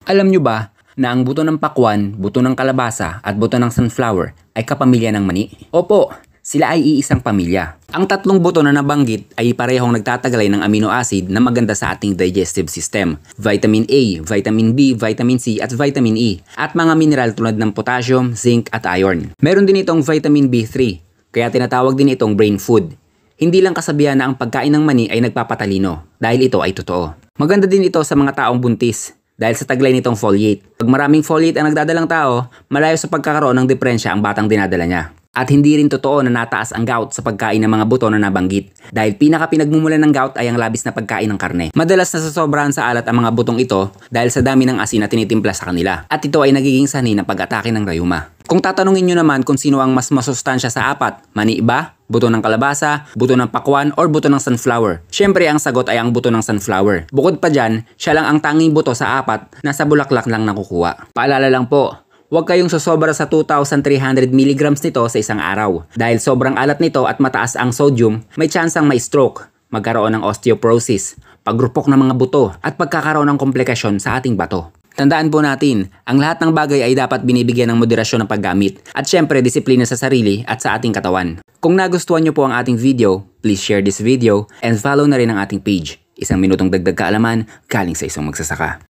Alam nyo ba na ang buto ng pakwan, buto ng kalabasa at buto ng sunflower ay kapamilya ng mani? Opo, sila ay iisang pamilya. Ang tatlong buto na nabanggit ay parehong nagtataglay ng amino acid na maganda sa ating digestive system. Vitamin A, Vitamin B, Vitamin C at Vitamin E at mga mineral tulad ng potassium, zinc at iron. Meron din itong Vitamin B3, kaya tinatawag din itong brain food. Hindi lang kasabihan na ang pagkain ng mani ay nagpapatalino dahil ito ay totoo. Maganda din ito sa mga taong buntis dahil sa taglay nitong folate. Pag maraming folate ang nagdadalang tao, malayo sa pagkakaroon ng depresya ang batang dinadala niya. At hindi rin totoo na nataas ang gout sa pagkain ng mga buto na nabanggit dahil pinaka-pinagmumulan ng gout ay ang labis na pagkain ng karne. Madalas nasasobrahan sa alat ang mga butong ito dahil sa dami ng asin na tinitimpla sa kanila at ito ay nagiging sanhi ng pag-atake ng rayuma. Kung tatanungin nyo naman kung sino ang mas masustansya sa apat, mani ba, buto ng kalabasa, buto ng pakwan, or buto ng sunflower? Syempre ang sagot ay ang buto ng sunflower. Bukod pa dyan, siya lang ang tanging buto sa apat na sa bulaklak lang nakukuha. Paalala lang po, huwag kayong sosobra sa 2,300 mg nito sa isang araw. Dahil sobrang alat nito at mataas ang sodium, may tsansang may stroke, magkaroon ng osteoporosis, pagrupok ng mga buto, at pagkakaroon ng komplikasyon sa ating bato. Tandaan po natin, ang lahat ng bagay ay dapat binibigyan ng moderasyon ng paggamit at syempre disiplina sa sarili at sa ating katawan. Kung nagustuhan nyo po ang ating video, please share this video and follow na rin ang ating page. Isang minutong dagdag kaalaman galing sa isang magsasaka.